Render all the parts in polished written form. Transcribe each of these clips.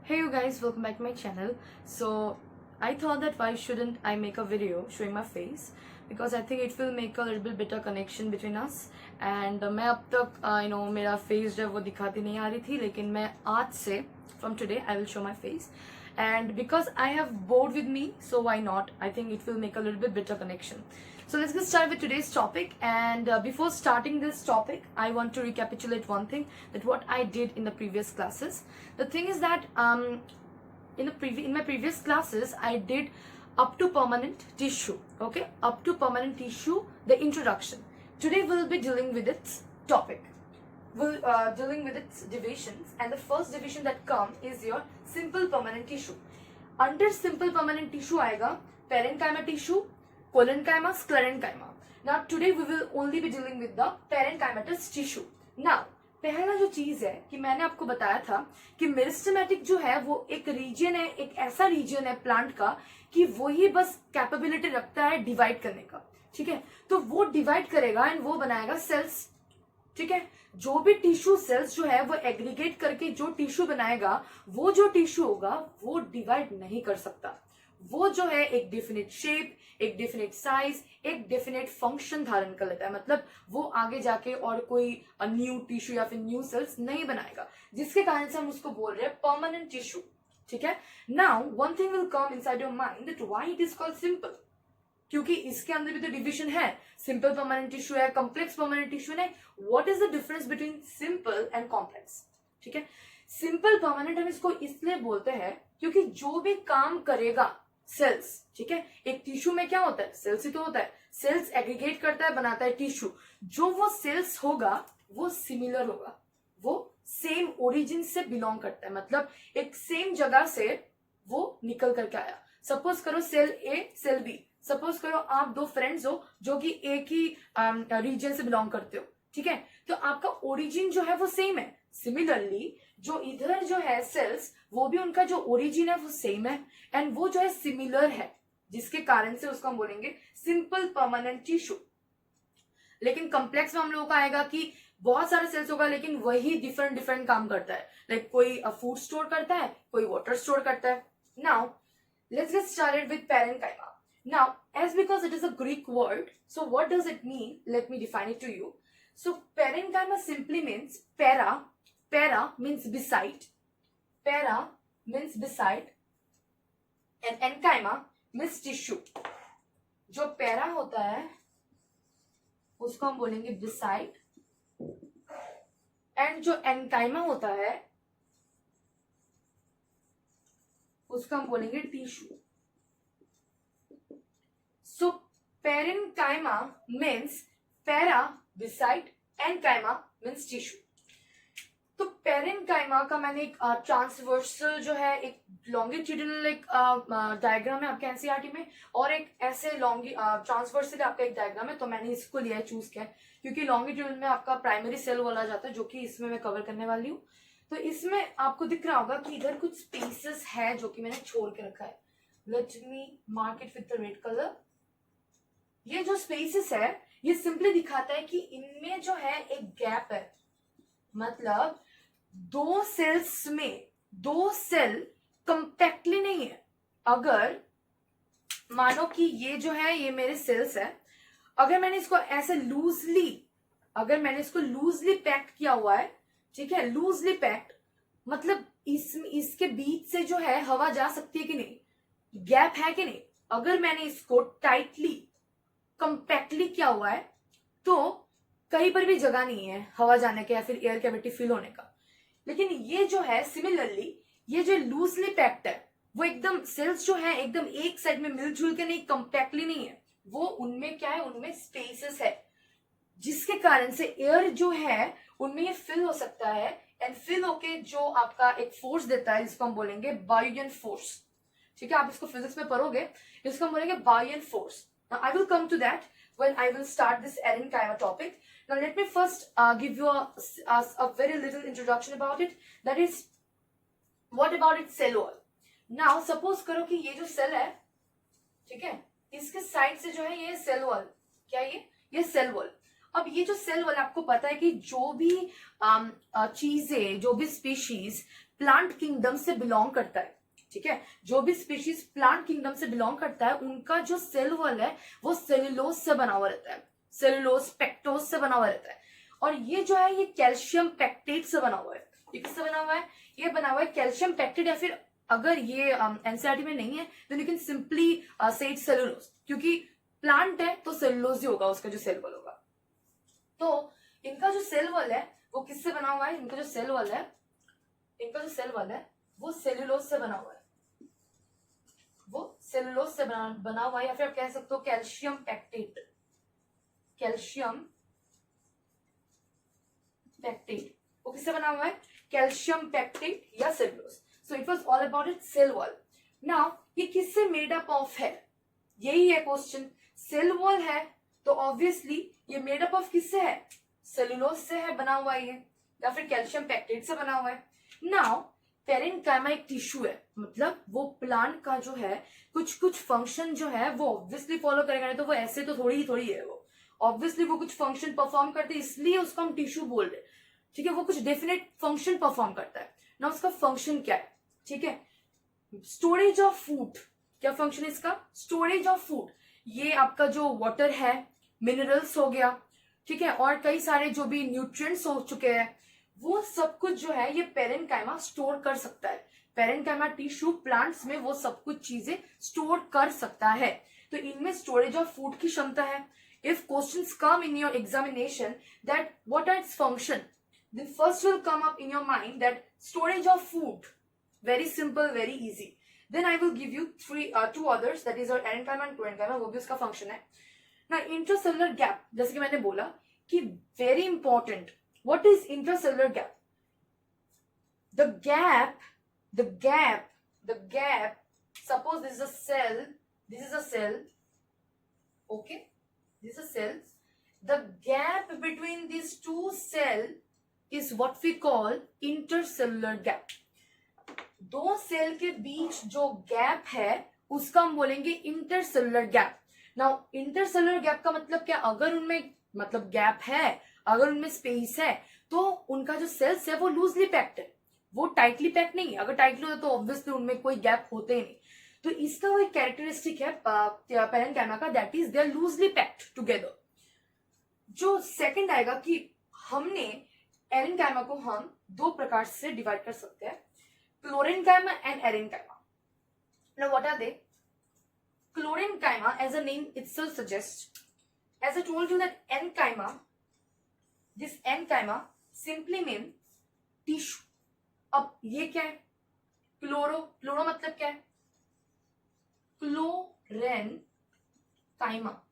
Hey you guys, welcome back to my channel. So I thought that why shouldn't I make a video showing my face, because I think it will make a little bit better connection between us. And मैं अब तक मेरा face जो है वो दिखाती नहीं आ रही थी, लेकिन मैं आज से from today I will show my face. And because I have board with me, so why not? I think it will make a little bit better connection. So let's get started with today's topic. And before starting this topic, I want to recapitulate one thing, that what I did in the previous classes. The thing is that in my previous classes I did up to permanent tissue. Okay, up to permanent tissue, the introduction. Today we'll be dealing with its topic. We'll dealing with its divisions, and the first division that comes is your simple permanent tissue. Under simple permanent tissue आएगा parenchyma tissue, collenchyma, sclerenchyma. Now today we will only be dealing with the parenchymatous tissue. Now पहला जो चीज है कि मैंने आपको बताया था कि मेरिस्टेमेटिक जो है वो एक रीजन है, एक ऐसा रीजन है प्लांट का कि वो ही बस कैपेबिलिटी रखता है डिवाइड करने का. ठीक है, तो वो डिवाइड करेगा एंड वो बनाएगा सेल्स. ठीक है, जो भी टिश्यू सेल्स जो है वो एग्रीगेट करके जो टिश्यू बनाएगा, वो जो टिश्यू होगा वो डिवाइड नहीं कर सकता. वो जो है एक डेफिनेट शेप, एक डेफिनेट साइज, एक डेफिनेट फंक्शन धारण कर लेता है. मतलब वो आगे जाके और कोई न्यू टिश्यू या फिर न्यू सेल्स नहीं बनाएगा, जिसके कारण से हम उसको बोल रहे हैं परमानेंट टिश्यू. ठीक है, now one thing will come inside your mind that why it is called simple, क्योंकि इसके अंदर भी तो डिविजन है. सिंपल परमानेंट टिश्यू है, कॉम्प्लेक्स परमानेंट टिश्यू है. What is the difference between simple and complex? ठीक है, सिंपल परमानेंट हम इसको इसलिए बोलते हैं क्योंकि जो भी काम करेगा सेल्स, ठीक है, एक टिश्यू में क्या होता है, सेल्स ही तो होता है. सेल्स एग्रीगेट करता है, बनाता है टिश्यू. जो वो सेल्स होगा वो सिमिलर होगा, वो सेम ओरिजिन से बिलोंग करता है. मतलब एक सेम जगह से वो निकल करके आया. सपोज करो सेल ए, सेल बी. सपोज करो आप दो फ्रेंड्स हो जो कि एक ही रीजन से बिलोंग करते हो. ठीक है, तो आपका ओरिजिन जो है वो सेम है. सिमिलरली जो इधर जो है सेल्स, वो भी उनका जो ओरिजिन है वो सेम है एंड वो जो है सिमिलर है, जिसके कारण से उसको हम बोलेंगे सिंपल परमानेंट टिश्यू. लेकिन कॉम्प्लेक्स में हम लोगों का आएगा कि बहुत सारे सेल्स होगा लेकिन वही डिफरेंट डिफरेंट काम करता है. लाइक कोई फूड स्टोर करता है, कोई वाटर स्टोर करता है. Now let's get started with parenchyma. Now, as because it is a Greek word, so what does it mean? Let me define it to you. So, parenchyma simply means para. Para means beside. Para means beside. And enchyma means tissue. जो para होता है उसको हम बोलेंगे beside. And जो enchyma होता है उसको हम बोलेंगे tissue. So parenchyma means para beside, enchyma means tissue. तो पेरेन्काइमा का मैंने एक ट्रांसवर्सल जो है, एक लॉन्गिट्यूडिनल एक डायग्राम है आपके एनसीईआरटी में, और एक ऐसे ट्रांसवर्सल आपका एक डायग्राम है. तो मैंने इसको लिया है, चूज किया है, क्योंकि लॉन्गिट्यूडिनल में आपका प्राइमरी सेल बोला जाता है, जो कि इसमें मैं कवर करने वाली हूँ. तो इसमें आपको दिख रहा होगा कि इधर कुछ स्पेसेस है जो कि मैंने छोड़ के रखा है. Let me mark it with the red colour. ये जो स्पेसेस है ये सिंपली दिखाता है कि इनमें जो है एक गैप है. मतलब दो सेल्स में दो सेल कंपैक्टली नहीं है. अगर मानो कि ये जो है ये मेरे सेल्स है, अगर मैंने इसको ऐसे लूजली पैक्ट किया हुआ है, ठीक है, लूजली पैक्ड, मतलब इसके बीच से जो है हवा जा सकती है कि नहीं, गैप है कि नहीं. अगर मैंने इसको टाइटली कंपैक्टली किया हुआ है तो कहीं पर भी जगह नहीं है हवा जाने के या फिर एयर कैविटी फिल होने का. लेकिन ये जो है सिमिलरली, ये जो लूजली पैक्ड है वो एकदम सेल्स जो है एकदम एक साइड में मिलजुल के नहीं, कंपैक्टली नहीं है. वो उनमें क्या है, उनमें स्पेसेस है, जिसके कारण से एयर जो है उनमें ये फिल हो सकता है. एंड फिल होके जो आपका एक फोर्स देता है जिसको हम बोलेंगे बायोयन फोर्स. ठीक है, आप इसको फिजिक्स में पढ़ोगे, इसको हम बोलेंगे बायोयन force. Now I will come to that when I will start this parenchyma topic. Now let me first give you a very little introduction about it. That is, what about its cell wall? Now suppose करो कि ये जो cell है, ठीक है, इसके side से जो है ये सेल वॉल, क्या ये सेल वॉल. अब ये जो सेल वॉल, आपको पता है कि जो भी चीजें, जो भी स्पीशीज प्लांट किंगडम से बिलोंग करता है, ठीक है, जो भी स्पीशीज प्लांट किंगडम से बिलोंग करता है उनका जो सेल वॉल है वो सेलुलोज से बना हुआ रहता है, सेलुलोज पेक्टोज से बना हुआ रहता है। और ये जो है ये कैल्शियम पेक्टेट से बना हुआ है। ये किससे बना हुआ है? ये बना हुआ है कैल्शियम पेक्टेट, या फिर अगर ये एनसीईआरटी में नहीं है देन यू कैन सिंपली से इट सेलुलोज, क्योंकि प्लांट है तो सेलुलोज ही होगा उसका जो सेल वॉल होगा। तो इनका जो सेल वॉल है वो किससे बना हुआ है? इनका जो सेल वॉल है, इनका जो सेल वॉल है वो सेलुलोज से बना हुआ है, वो सेलुलोज से बना हुआ है, या फिर आप कह सकते हो कैल्शियम पेक्टेट, कैल्शियम पेक्टेट वो किससे बना हुआ है? कैल्शियम पेक्टेट या cellulose. So it was all about it cell wall. Now ये किससे मेड अप ऑफ है? यही है क्वेश्चन। सेल वॉल है तो ऑब्वियसली ये मेड अप ऑफ किससे है? सेलुलोज से है बना हुआ है, या फिर कैल्शियम पेक्टेट से बना हुआ है। नाउ पेरेन्काइमा एक टिश्यू है, मतलब वो प्लांट का जो है कुछ कुछ फंक्शन जो है वो ऑब्वियसली फॉलो करेगा, नहीं तो वो ऐसे तो थोड़ी है, वो ऑब्वियसली वो कुछ फंक्शन परफॉर्म करते हैं, इसलिए उसको हम टिश्यू बोल रहे हैं, ठीक है। वो कुछ डेफिनेट फंक्शन परफॉर्म करता है ना, उसका फंक्शन क्या है, ठीक है। स्टोरेज ऑफ फूड, क्या फंक्शन है इसका? Storage of food. ये आपका जो वाटर है, मिनरल्स हो गया, ठीक है, और कई सारे जो भी न्यूट्रिएंट्स हो चुके हैं, वो सब कुछ जो है ये पेरेन्काइमा स्टोर कर सकता है। पेरेन्काइमा टिश्यू प्लांट्स में वो सब कुछ चीजें स्टोर कर सकता है, तो इनमें स्टोरेज ऑफ फूड की क्षमता है। If questions come in your examination that what are its function, then first will come up in your mind that storage of food, very simple, very easy. Then I will give you two others, that is our erenchyma and parenchyma, वो भी उसका function है ना। Intracellular gap, जैसे कि मैंने बोला कि very important, what is intracellular gap? The gap, suppose this is a cell, okay, this is a cell, the gap between these two cells is what we call intercellular gap. दो cell के बीच जो gap है उसका हम बोलेंगे intercellular gap. Now intercellular gap का मतलब क्या? अगर उनमें मतलब गैप है, अगर उनमें स्पेस है, तो उनका जो सेल्स है वो लूजली पैक्ड है, वो टाइटली पैक्ड नहीं है। अगर टाइटली होता तो ऑब्वियसली उनमें कोई गैप होते ही नहीं। तो इसका वो एक कैरेक्टरिस्टिक है पेरेन्काइमा का, that is they are loosely packed together. जो सेकंड आएगा कि हमने एरेन्काइमा को हम दो प्रकार से डिवाइड कर सकते हैं, क्लोरेन्काइमा and एरेन्काइमा। Now what are they? Chlorenchyma, as the name itself suggests, as I told you that enchyma, this enchyma simply mean tissue. अब ये क्या है? क्लोरो मतलब क्या है? क्लोरेन्काइमा।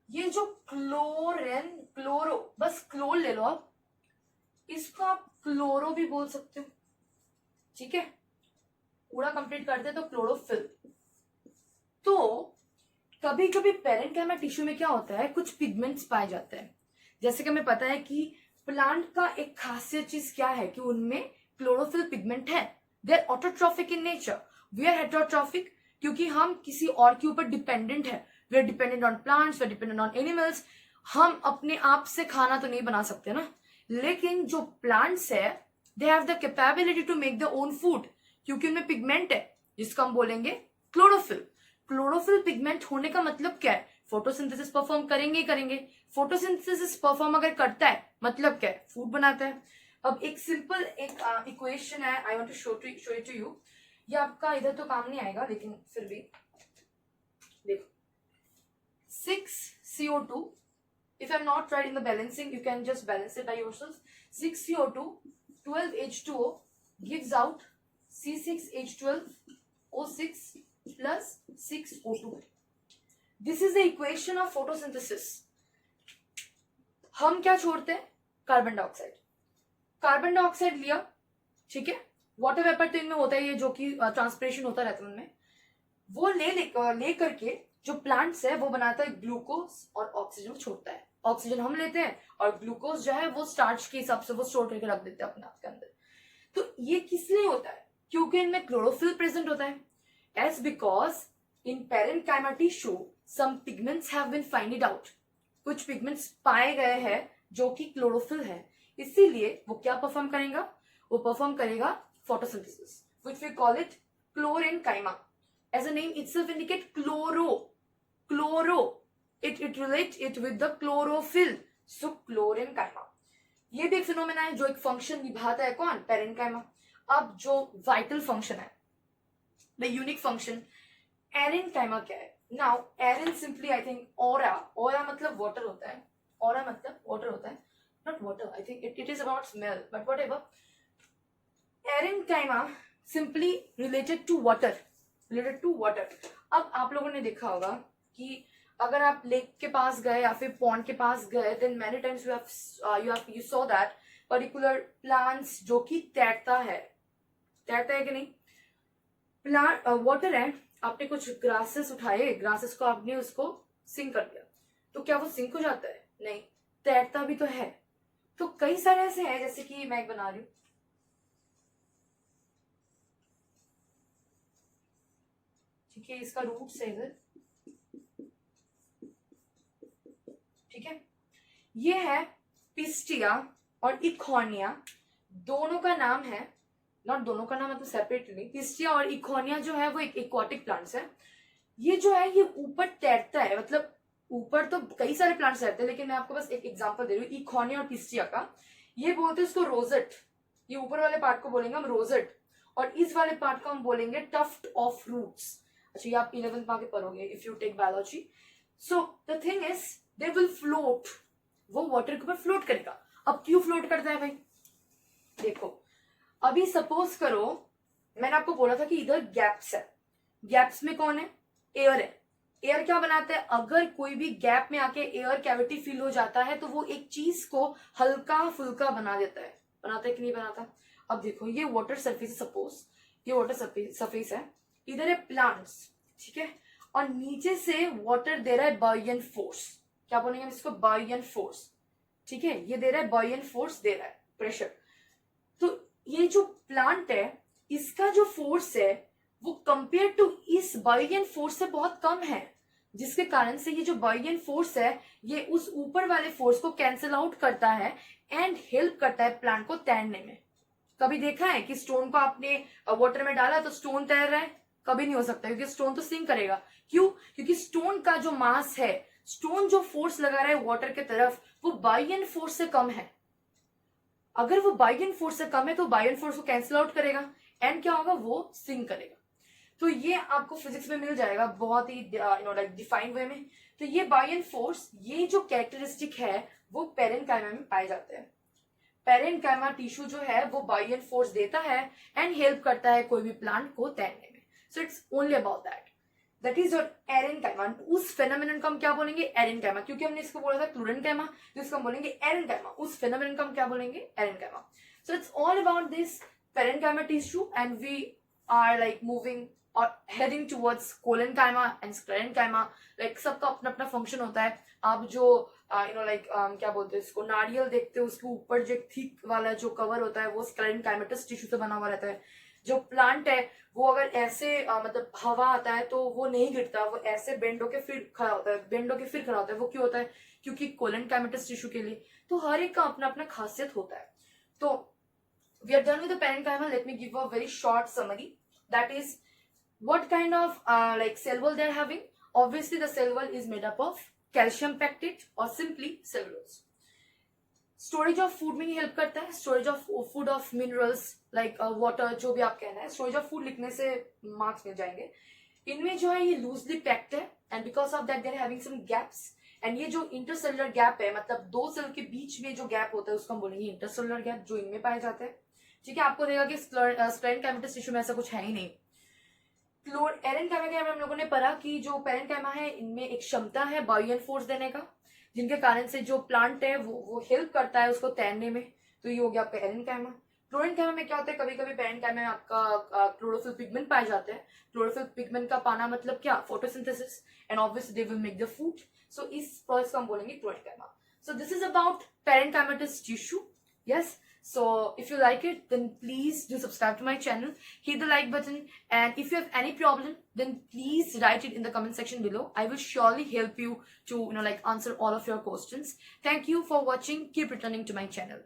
ये जो क्लोरो, बस क्लोर ले लो आप, इसको आप क्लोरो भी बोल सकते हो, ठीक है। पूरा कंप्लीट करते हैं तो क्लोरोफिल। तो कभी कभी पेरेन्काइमा टिश्यू में क्या होता है, कुछ पिगमेंट्स पाए जाते हैं। जैसे कि हमें पता है कि प्लांट का एक खासियत चीज क्या है कि उनमें क्लोरोफिल पिगमेंट है। They are autotrophic in nature, we are heterotrophic, क्योंकि हम किसी और के ऊपर डिपेंडेंट है। We are dependent on plants, we are dependent on animals. हम अपने आप से खाना तो नहीं बना सकते ना, लेकिन जो प्लांट्स है they have the capability to make the own food, क्योंकि उनमें पिगमेंट है जिसको हम बोलेंगे क्लोरोफिल। क्लोरोफिल पिगमेंट होने का मतलब क्या है? फोटोसिंथेसिस परफॉर्म करेंगे। फोटोसिंथेसिस परफॉर्म अगर करता है मतलब क्या है? फूड बनाता है। अब एक सिंपल एक इक्वेशन है, I want to show it to you. ये आपका इधर तो काम नहीं आएगा, लेकिन फिर भी देखो, 6CO2, if I'm not right in the balancing, you can just balance it by yourself. 6CO2, 12H2O gives out C6H12O6 plus 6O2. This is the equation of photosynthesis. हम क्या छोड़ते हैं? Carbon dioxide. कार्बन डाइऑक्साइड लिया, ठीक है, water vapour तो इनमें होता है, ये जो कि ट्रांसपिरेशन होता रहता है उनमें, वो ले करके जो प्लांट्स है वो बनाता है ग्लूकोज और ऑक्सीजन छोड़ता है। ऑक्सीजन हम लेते हैं और ग्लूकोज जो है वो स्टार्च के हिसाब से वो स्टोर करके रख देते हैं अपने आप के अंदर। तो ये किस लिए होता है? क्योंकि इनमें क्लोरोफिल प्रेजेंट होता है। As because in parenchyma tissue some pigments have been finded out, कुछ पिगमेंट्स पाए गए हैं जो कि क्लोरोफिल है, इसीलिए वो क्या परफॉर्म करेगा? वो परफॉर्म करेगा photosynthesis, which we call it chlorenchyma. As the name itself indicate, chloro, it relates it with the chlorophyll, so chlorenchyma. ये भी एक फिनोमेना है जो एक फंक्शन निभाता है, कौन? पेरेन्काइमा. अब जो वाइटल फंक्शन है, द यूनिक फंक्शन, एरेन्काइमा क्या है? Now aeren simply I think aura मतलब वाटर होता है, ऑरा मतलब वाटर होता है, not water, I think it is about smell, but whatever. Aerenchyma simply related to water. अब आप लोगों ने देखा होगा कि अगर आप लेक के पास गए या फिर पॉन्ड के पास गए, then many times you saw that particular plants जो कि तैरता है कि नहीं? प्लांट वाटर है, आपने कुछ ग्रासेस उठाए, ग्रासेस को आपने उसको सिंक कर दिया, तो क्या वो सिंक हो जाता है? नहीं, तैरता भी तो है. तो कई सारे ऐसे हैं, जैसे कि मैं एक बना रही हूँ, ठीक है, इसका रूट से इधर, ठीक है, ये है पिस्टिया और इकोनिया, दोनों का नाम है, नॉट दोनों का नाम मतलब सेपरेटली, पिस्टिया और इकोनिया जो है वो एक एक्वाटिक प्लांट्स है. ये जो है ये ऊपर तैरता है, मतलब ऊपर तो कई सारे प्लांट्स रहते हैं, लेकिन मैं आपको बस एक एग्जांपल दे रही हूँ इकोनिया और पिस्टिया का. ये बोलते हैं उसको रोजेट, ये ऊपर वाले पार्ट को बोलेंगे हम रोजेट, और इस वाले पार्ट को हम बोलेंगे टफ्ट ऑफ रूट्स. अच्छा, ये आप 11th में आके पढ़ोगे if you take biology. So the thing is they will float, वो वाटर के ऊपर फ्लोट करेगा. अब क्यों फ्लोट करता है भाई? देखो, अभी सपोज करो मैंने आपको बोला था कि इधर गैप्स है, गैप्स में कौन है? एयर है. एयर क्या बनाता है? अगर कोई भी गैप में आके एयर कैविटी फिल हो जाता है तो वो एक चीज को हल्का फुल्का बना देता है. बनाता है कि नहीं बनाता? अब देखो, ये वाटर सरफेस, सपोज ये वाटर सरफेस है, इधर है प्लांट्स, ठीक है, और नीचे से वाटर दे रहा है बॉयन फोर्स. क्या बोलेंगे हम इसको? Buoyant force. ठीक है, ये दे रहा है बॉयन फोर्स, दे रहा है प्रेशर. तो ये जो प्लांट है इसका जो फोर्स है वो कंपेयर टू इस बॉयन फोर्स से बहुत कम है, जिसके कारण से ये जो बॉयन फोर्स है ये उस ऊपर वाले फोर्स को कैंसिल आउट करता है एंड हेल्प करता है प्लांट को तैरने में. कभी देखा है कि स्टोन को आपने वाटर में डाला तो स्टोन तैर रहा है? कभी नहीं हो सकता, क्योंकि स्टोन तो सिंक करेगा. क्यों? क्योंकि स्टोन का जो मास है, स्टोन जो फोर्स लगा रहा है वाटर के तरफ, वो बायन फोर्स से कम है. अगर वो बायन फोर्स से कम है तो बायन फोर्स को कैंसिल आउट करेगा एंड क्या होगा? वो सिंक करेगा. तो ये आपको फिजिक्स में मिल जाएगा बहुत ही लाइक डिफाइंड वे में. तो ये बायन फोर्स, ये जो कैरेक्टरिस्टिक है वो पेरेन्काइमा में पाए जाते हैं. पेरेन्काइमा टिश्यू जो है वो बायन फोर्स देता है एंड हेल्प करता है कोई भी प्लांट को तैरने में. So it's only about that is your एरेन्काइमा. उस फेनोमेनन को हम क्या बोलेंगे? एरेन्काइमा. क्योंकि हमने इसको बोला था क्लोरेन्काइमा, तो इसको हम बोलेंगे एरेन्काइमा. उस फेनोमेनन को हम क्या बोलेंगे? Aerenchyma. So it's all about this parenchyma tissue and we are like moving और heading towards collenchyma and sclerenchyma. Like सबका अपना अपना फंक्शन होता है. आप जो क्या बोलते हैं इसको, नारियल देखते हो, उसके ऊपर जो थिक वाला जो कवर होता है वो स्क्लेरेन्काइमेटस टिश्यू से बना हुआ रहता है. जो प्लांट है वो अगर ऐसे मतलब हवा आता है तो वो नहीं गिरता, वो ऐसे बेंड होके फिर खड़ा होता है. वो क्यों होता है? क्योंकि कोलेन्काइमेटस टिश्यू के लिए. तो हर एक का अपना अपना खासियत होता है. तो we are done with the parenchyma. Let me give a very short summary. That is what kind of cell wall they are having. Obviously the cell wall is made up of calcium pectate or simply cellulose. Storage of food में ही help करता है. Storage of food of minerals like water, जो भी आप कहना है. Storage of food लिखने से मार्क्स मिल जाएंगे. इनमें जो है ये लूजली पैक्ड है and because of that they are having some gaps. And ये जो इंटरसेलुलर गैप है, मतलब दो सेल के बीच में जो गैप होता है उसको हम बोलेंगे इंटरसेलुलर गैप, जो इनमें पाए जाते हैं. ठीक है, आपको देगा कि स्क्लेरेन्काइमेटस टिश्यू में ऐसा कुछ है ही नहीं. एरेन्काइमा के हम लोगों ने पढ़ा कि जो पेरेन्काइमा है इनमें एक क्षमता है बायन फोर्स देने का, जिनके कारण से जो प्लांट है वो हेल्प करता है उसको तैरने में. तो ये हो गया आपका एरेन्काइमा. क्लोरेन्काइमा में क्या होता है? कभी कभी पेरेन्काइमा में आपका क्लोरोफिल पिगमेंट पाए जाते हैं. क्लोरोफिल पिगमेंट का पाना मतलब क्या? Photosynthesis. And obviously they will make the food. So इस प्रोसेस को हम बोलेंगे chlorenchyma. So this is about parenchymatous tissue. Yes, so if you like it, then please do subscribe to my channel, hit the like button, and if you have any problem, then please write it in the comment section below. I will surely help you to answer all of your questions. Thank you for watching. Keep returning to my channel.